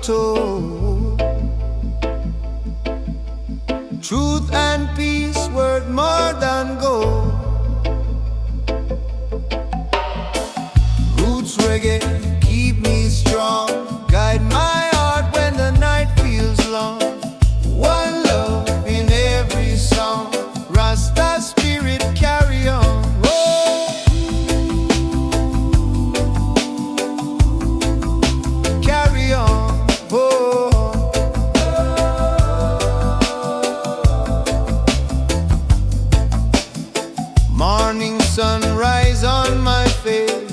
untold. Truth and peace worth more than gold. Roots reggae keep me strong, guide my heart when the night feels long. One love in every song, Rasta spirit carry on. Oh, carry on. Oh, morning sunrise on my face.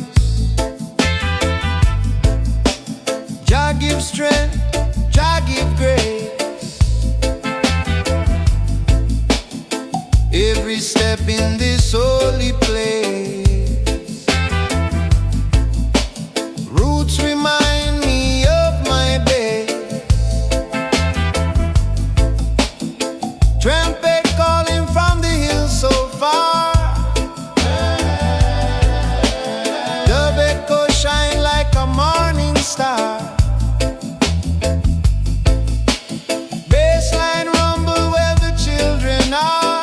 Jah give strength, Jah give grace. Every step in this holy place, roots remind me of my base. Trumpet calling from the hills so far, dub echo shine like a morning star. Bassline rumble where the children are.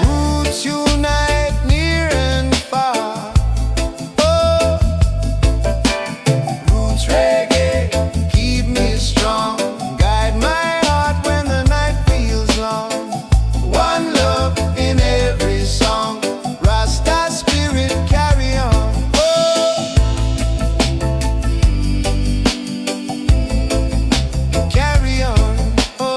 Roots unite near and far. Oh, roots reggae keep me strong, guide my heart when the night feels long. One love in every song, Rasta spirit carry on. Oh, carry on. Oh,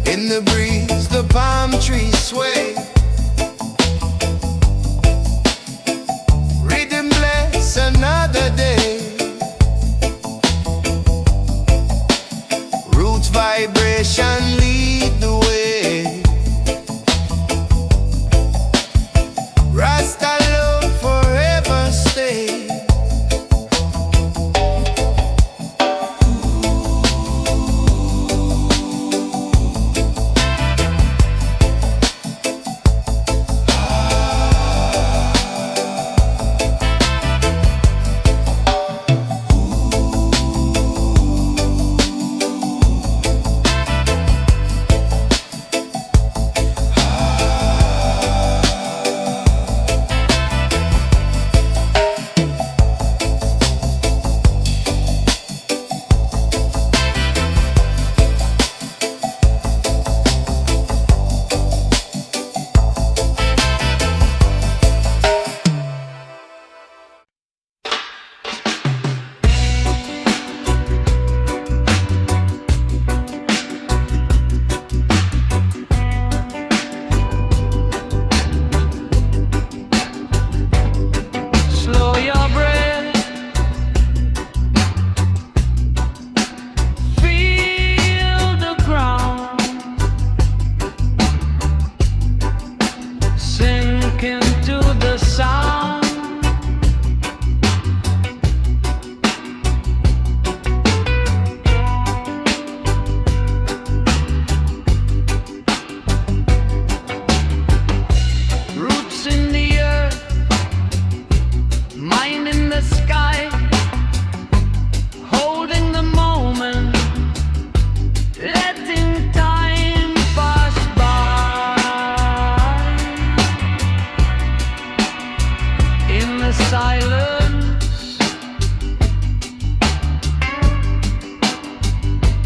in the breeze, the palm trees sway. Riddim bless another day. Roots vibration lead the way. Rasta love forever stay. Slow your breath, feel the ground, sink into the sound. Roots in the earth, mind in the sky, holding the moment, letting time pass by. In the silence,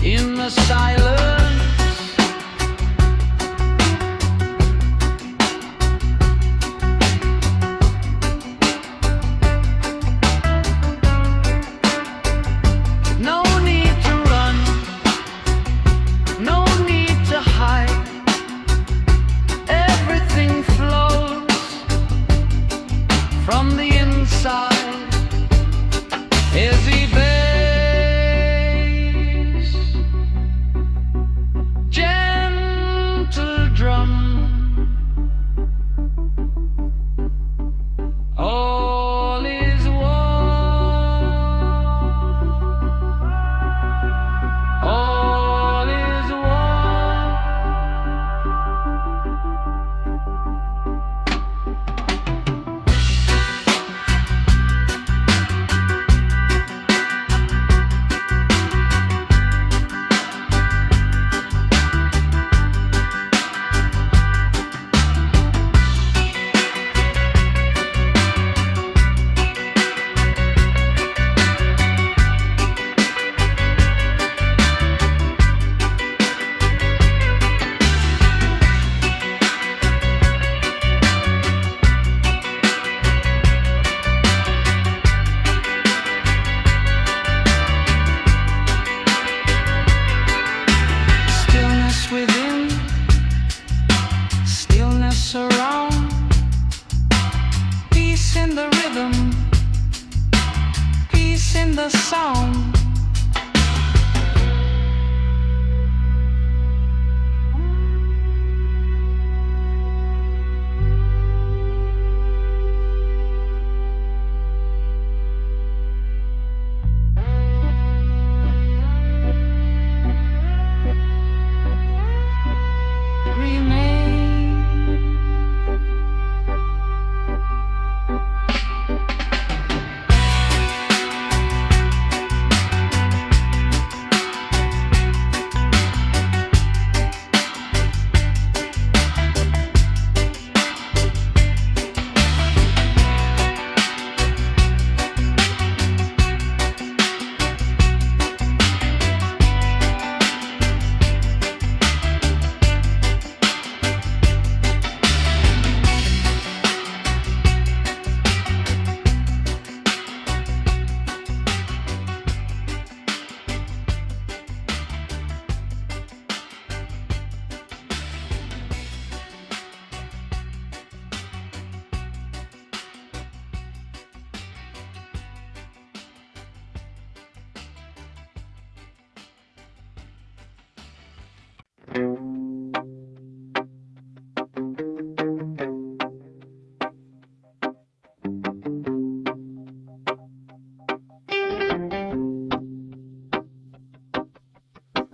in the silence. No need to run, no need to hide. Everything flows from the song.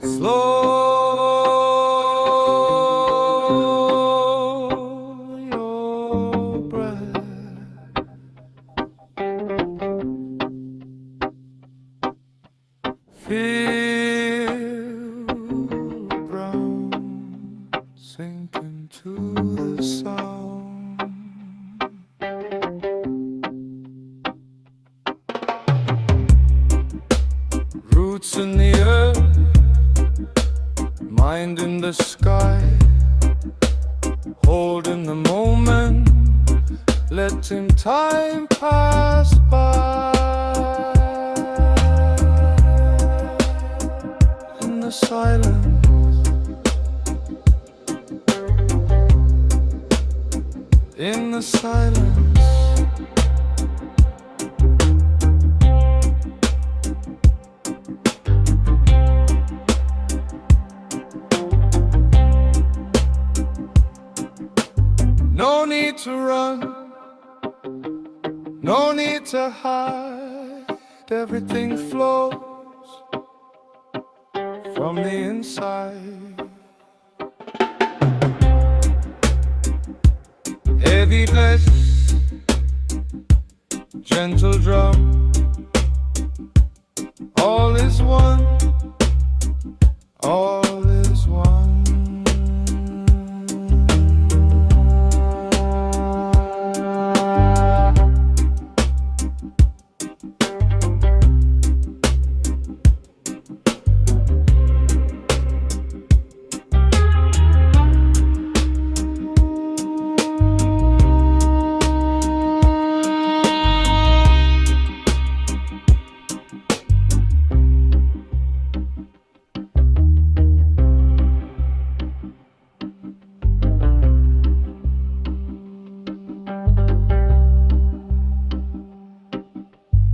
Slow your breath. Feel the ground sink into the sound. Roots in the earth, mind in the sky, holding the moment, letting time pass by. In the silence, in the silence. No need to run, no need to hide. Everything flows from the inside. Heavy bass, gentle drum, all is one, all is one.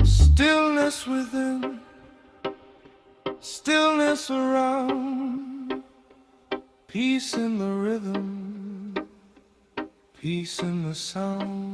Stillness within, stillness around, peace in the rhythm, peace in the sound.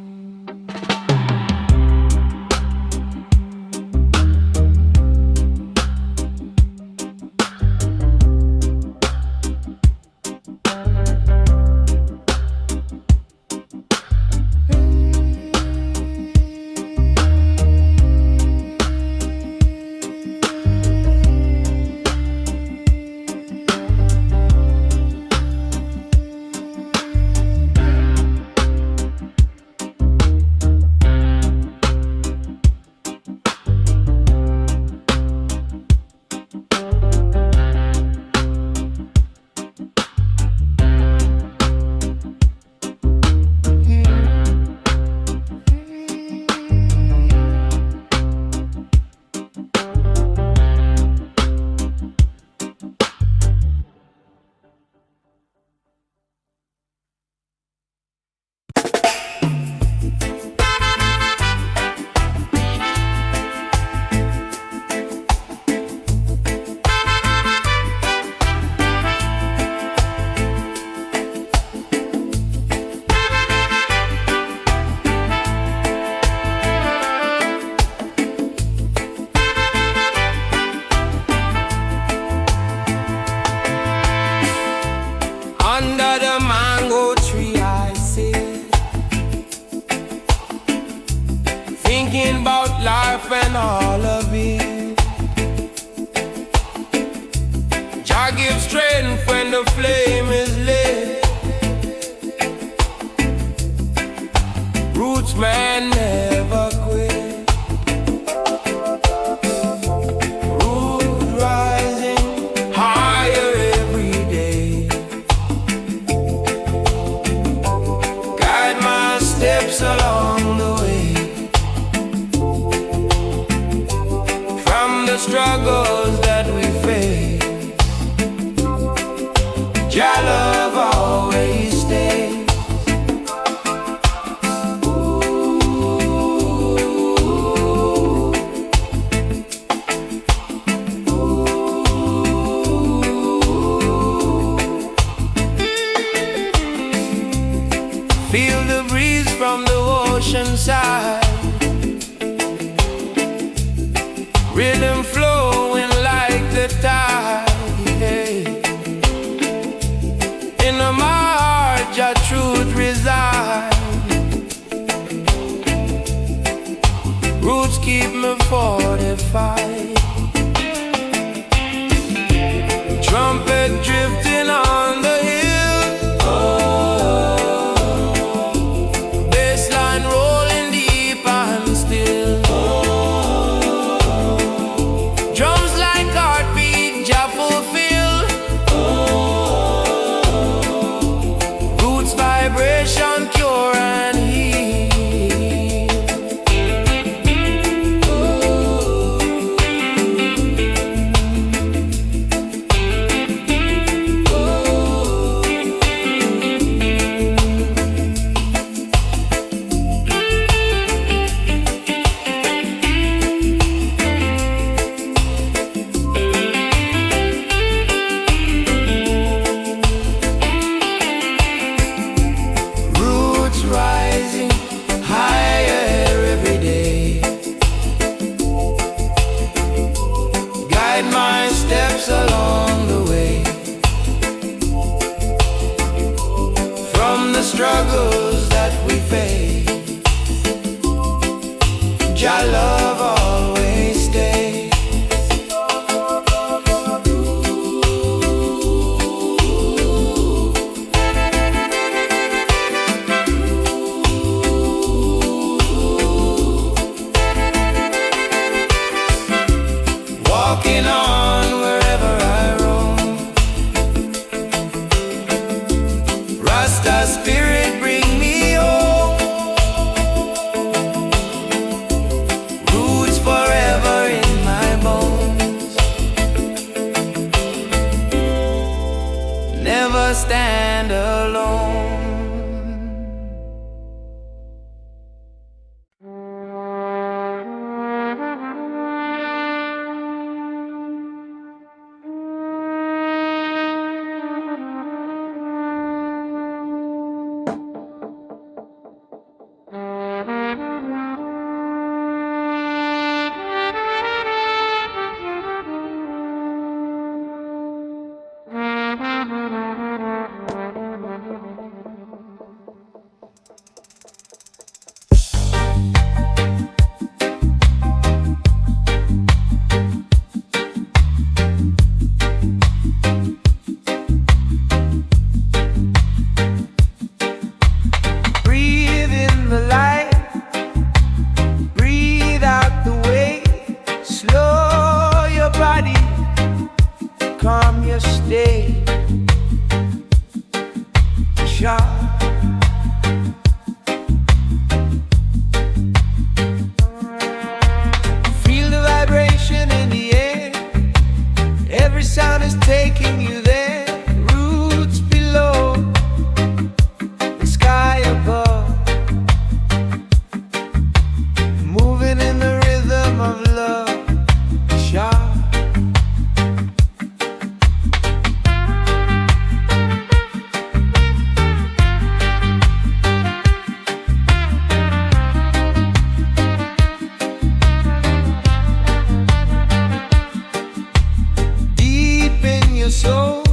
thinking about life and all of it. Jah gives strength when the flame is lit. Roots man never quit. Root rising higher every day. Guide my steps along the way. From the struggles that we face, Jah love always stays. Feel the breeze from the ocean side, rhythm flowing like the tide. In my heart, your truth resides. Roots keep me fortified. Trumpet drifting on the hill. Bassline rolling deep and still. Drums like heartbeat, Jah fulfill. Roots vibration cure and heal. Roots rising higher every day. Guide my steps along the way. From the struggles that we face, Jah love always stays. Walking on wherever I roam. Rasta spirit bring me home. Roots forever in my bones. Never stand alone. Breathe in the light, breathe out the way. Slow your body, calm your state. Sharp. Feel the vibration in the air. Every sound is taking you there. Roots below, the sky above. Moving in the rhythm of love. Sharp. Deep in your soul,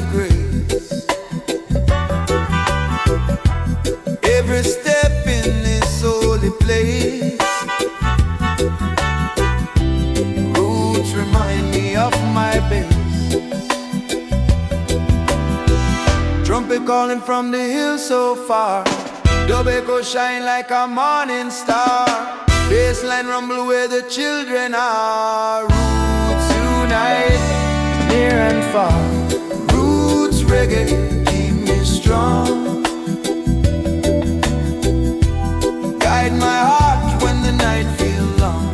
of grace. Every step in this holy place, roots remind me of my base. Trumpet calling from the hill so far, dub echo shine like a morning star. Baseline rumble where the children are. Roots unite, near and far. Roots reggae, keep me strong. Guide my heart when the night feels long.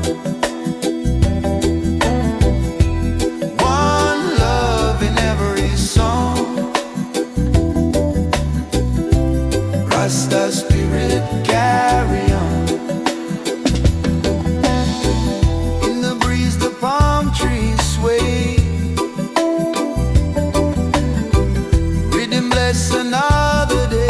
One love in every song. Rasta spirit carry on. In the breeze the palm trees sway. Riddim bless another day.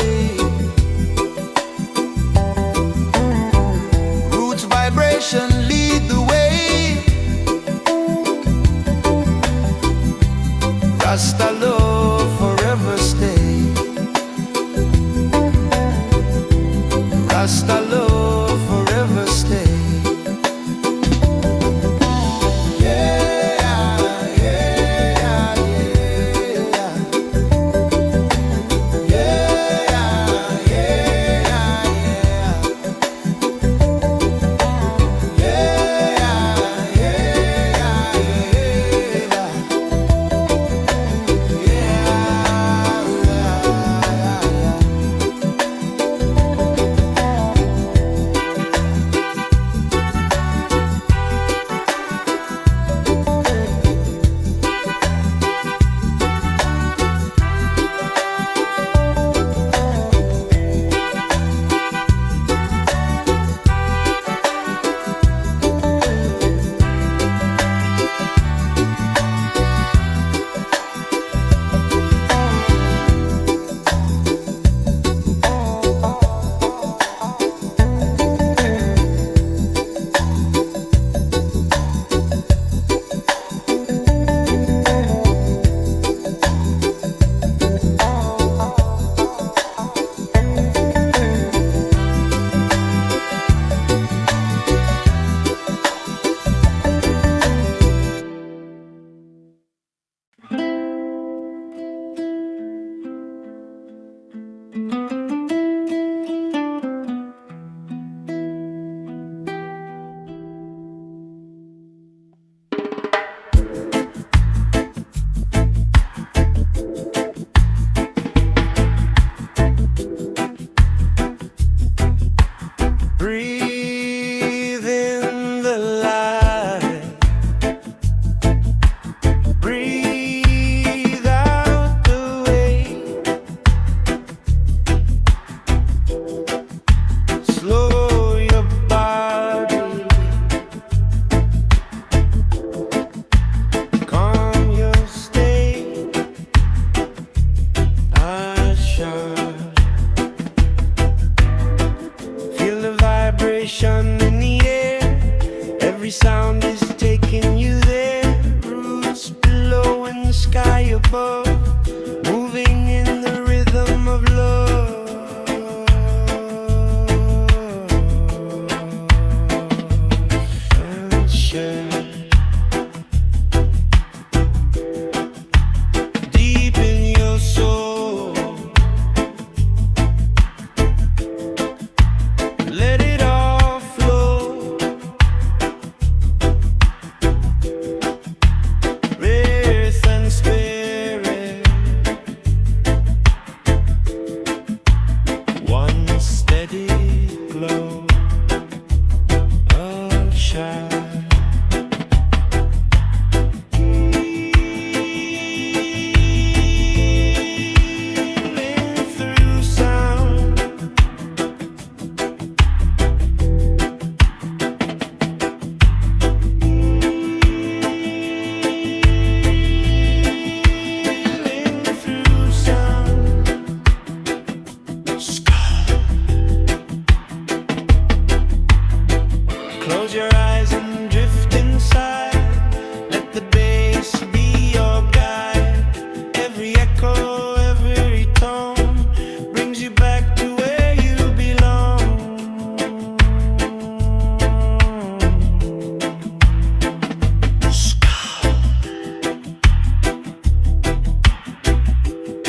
every tone brings you back to where you belong.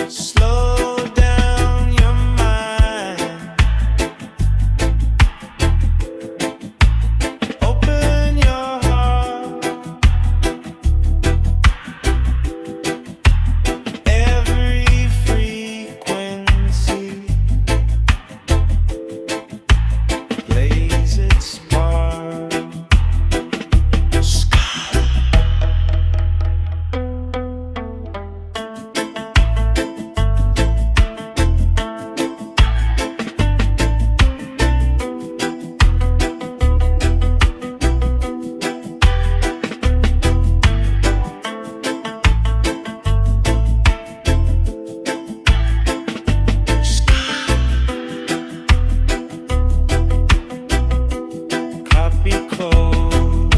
Slow down your mind. Open your heart. Every frequency plays its part. Copy code.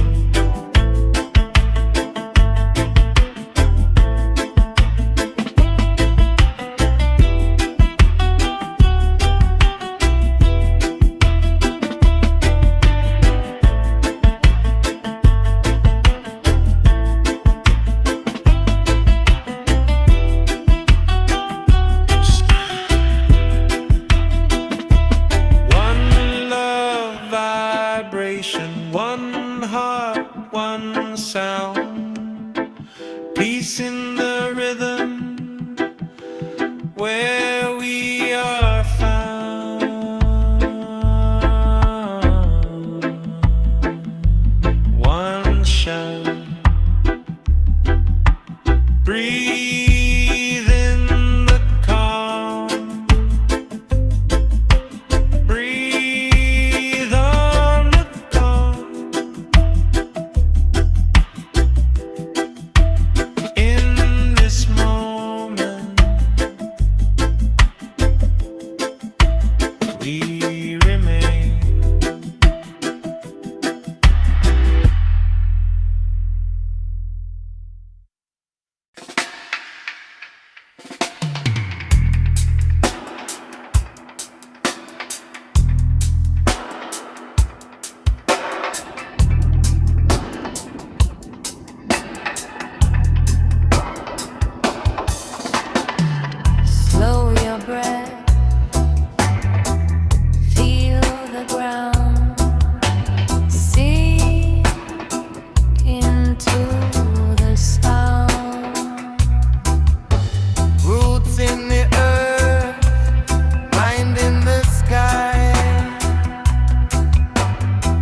One love vibration, one heart, one sound. Peace in the rhythm where we are found. One shout. Breathe in the calm. Breathe on the calm. In this moment, we remain. Slow your breath, feel the ground, sink into the sound. Roots in the earth, mind in the sky.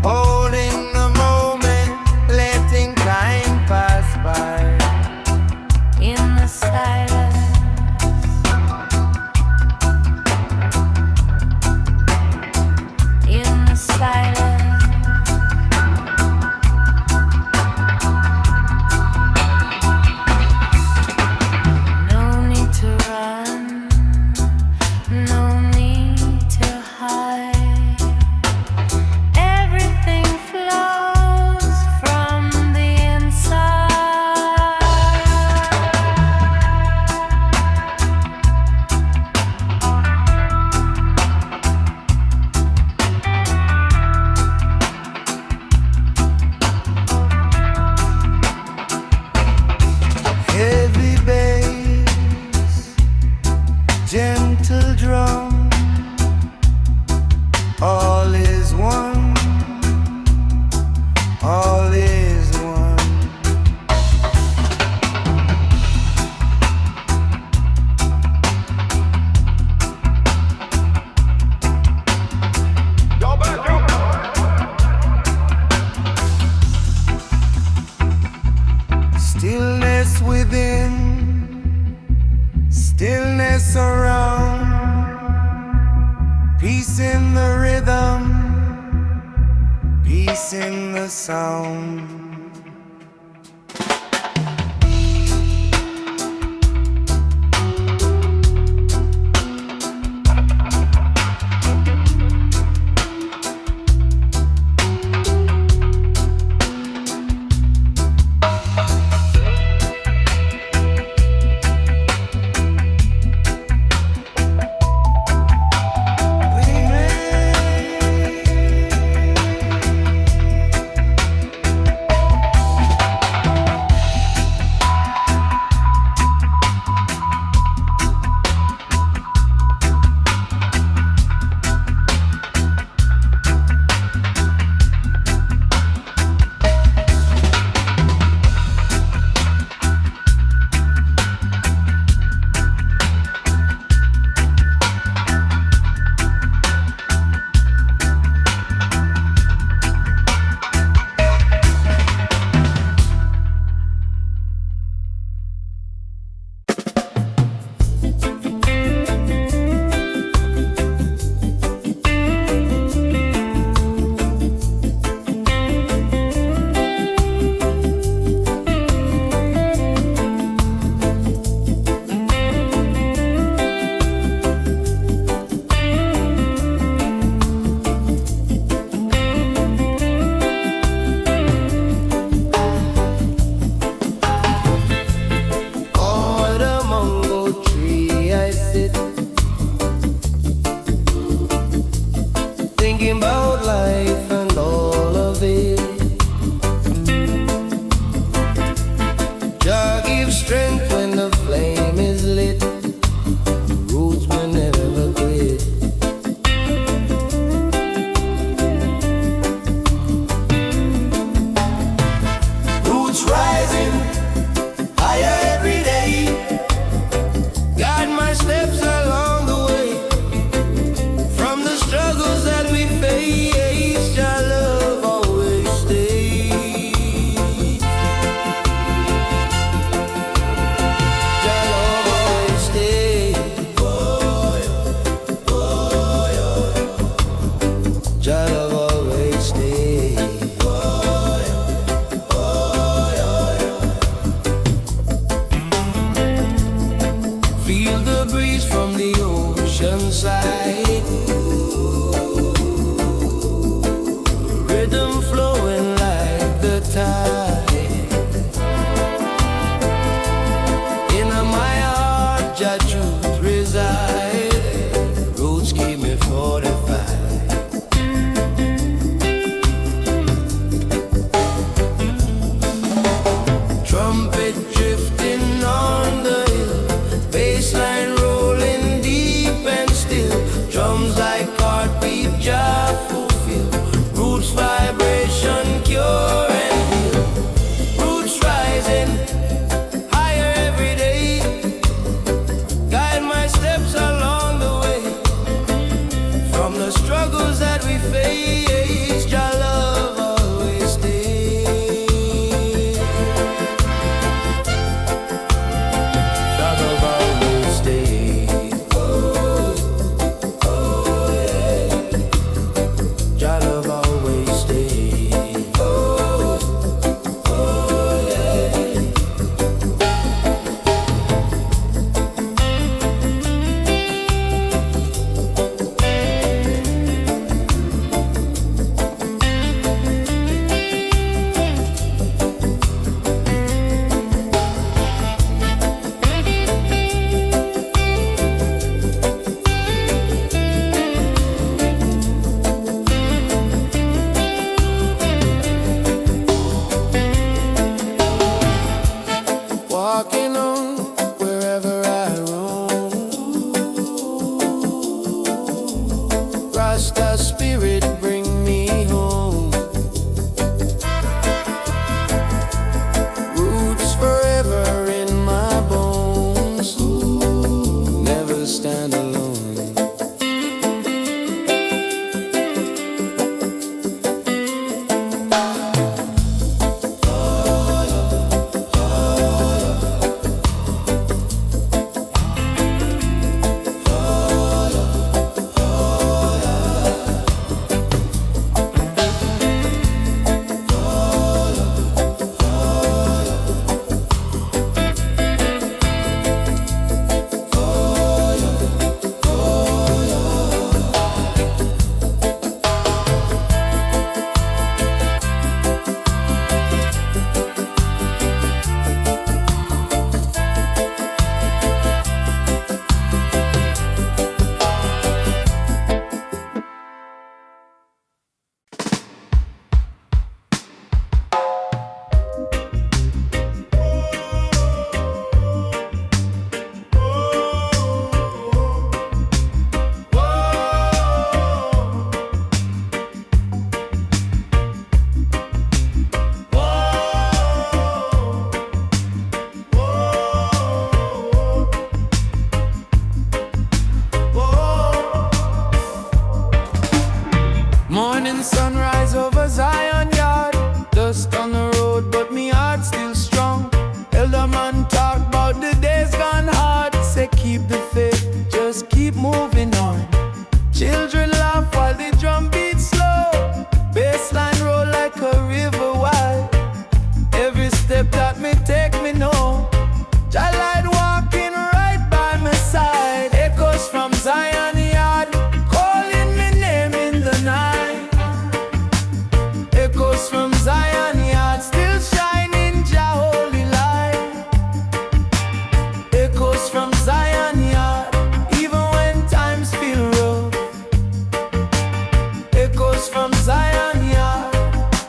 Holding the moment, letting time pass by. In the silence, in the silence, no need to run, no need to hide. Everything flows from the inside. Heavy bass, gentle drum, all is one, all is one. Stillness within, stillness around. Peace in the rhythm, peace in the sound. breeze from the ocean side. Rhythm flowing like the tide. In my heart, Jah truth reside. Roots keep me fortified. Trumpet drifting on the hill, bassline rolling deep and still. Drums like heartbeat, Jah fulfill. Roots vibration, cure and heal. Roots rising higher every day. Guide my steps along the way. From the struggles that we face, Jah love always stays. Jah love always stays. Oh yeah. Jah love always stays. Oh yeah. Walking on wherever I roam. Rasta spirit bring me home. Roots forever in my bones. Never stand alone. Morning sunrise over Zion yard. Dust on the road, but me heart still strong. Elder man talk about the days gone hard. Say keep the faith, just keep moving on. Children laugh while the drum beats slow. Bassline roll like a river wide. Every step that me take, me know Jah light walking right by my side. Echoes from Zion yard, calling me name in the night. Echoes from Zion yard, still shining Jah holy light. Echoes from Zion yard, even when times feel rough. Echoes from Zion yard,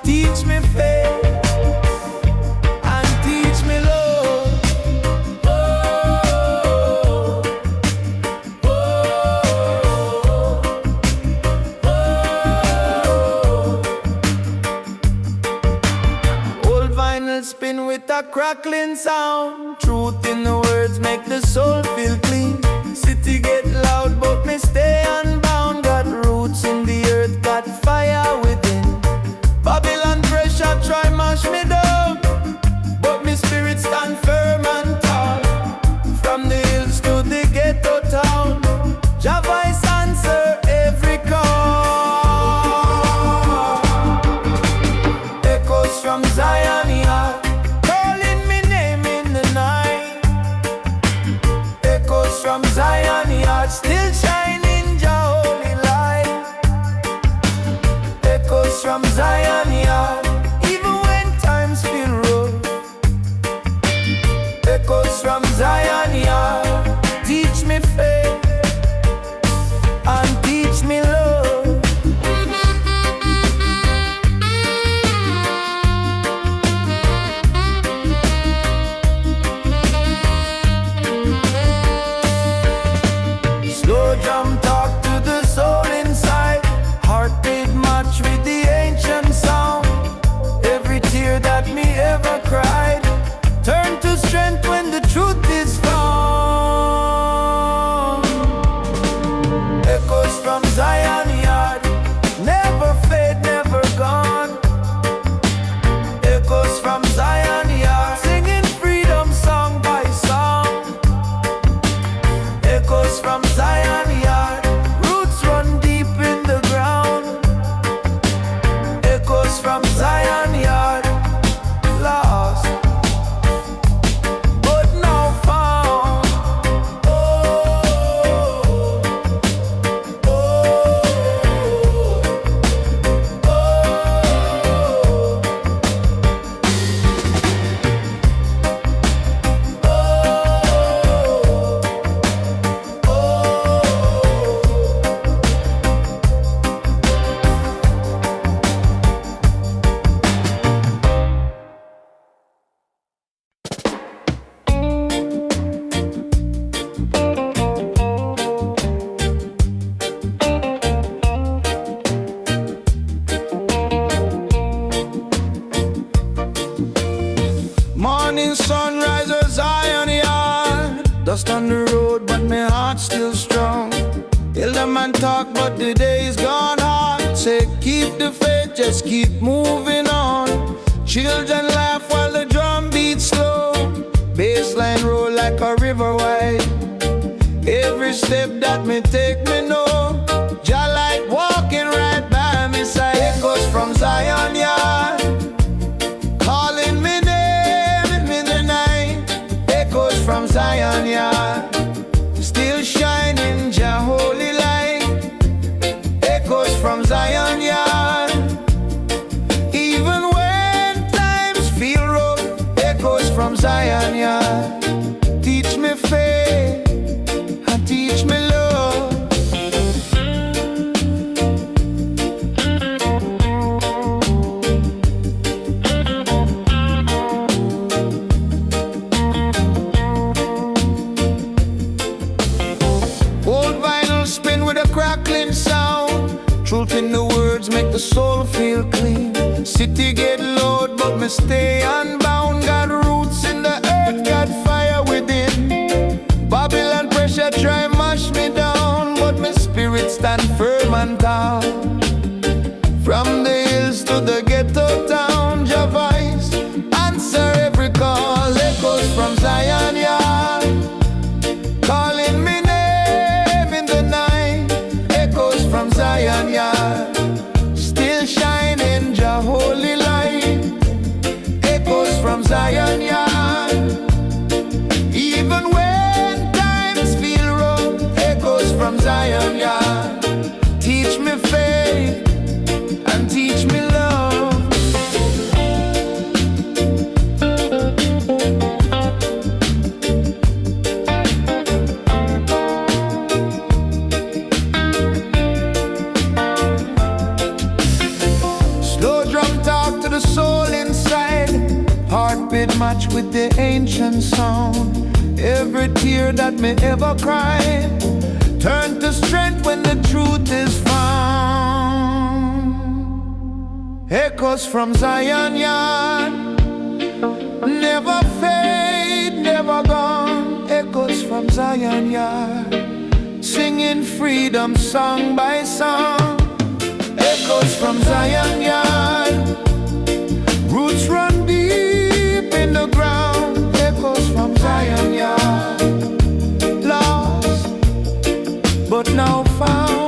teach me faith and teach me love. Oh, oh, oh. Old vinyl spin with a crackling sound. Truth in the words make the soul feel clean. City get loud, but me stay unbound. Got roots in the earth, got fire within. Babylon pressure try mash me down, but me spirit stand firm and tall. From the hills to the ghetto town, Jah voice answer every call. Echoes from Zion yard, calling me name in the night. Zion yard, still shining Jah holy light. Echoes from Zion yard, even when times feel rough. Echoes from Zion yard, teach me faith and teach me love. Slow drum talk to the soul inside, heartbeat match with the ancient sound. Every tear that me ever cried turn to strength when the truth is found. Echoes from Zion yard, never fade, never gone. Echoes from Zion yard, singing freedom song by song. Echoes from Zion yard, roots run deep in the ground. Echoes from Zion yard, lost but now found. Oh, oh, morning sunrise at Zion yard, dust on the road but my heart still strong. Elder man talk but the day's gone hard. Say keep the faith, just keep moving on. Children laugh while the drum beats slow. Bassline roll like a river wide. Every step that me take me know Jah light walking right by me side. Echoes from Zion yard, calling me name in the night. Echoes from Zion yard, still shining Jah holy light. Echoes from Zion yard, even when times feel rough. Echoes from Zion yard, teach me faith and teach me love. Old vinyl spin with a crackling sound. Truth in the words make the soul feel clean. City get loud but me stay unbound. Got roots in the earth, got fire within. Babylon pressure try mash me down, but my spirit stand firm and tall. From the hills to the ghetto town, Jah voice answer every call. Echoes from Zion yard, calling me name in the night. Echoes from Zion yard, still shining Jah holy light. Echoes from Zion yard, even when times feel rough. Echoes from Zion yard, teach me faith and teach me love. Slow drum talk to the soul inside, heartbeat match with the ancient sound. Every tear that me ever cried turn to strength when the truth is found. Echoes from Zion yard, never fade, never gone. Echoes from Zion yard, singing freedom song by song. Echoes from Zion yard, roots run deep in the ground. Echoes from Zion yard, lost but now found.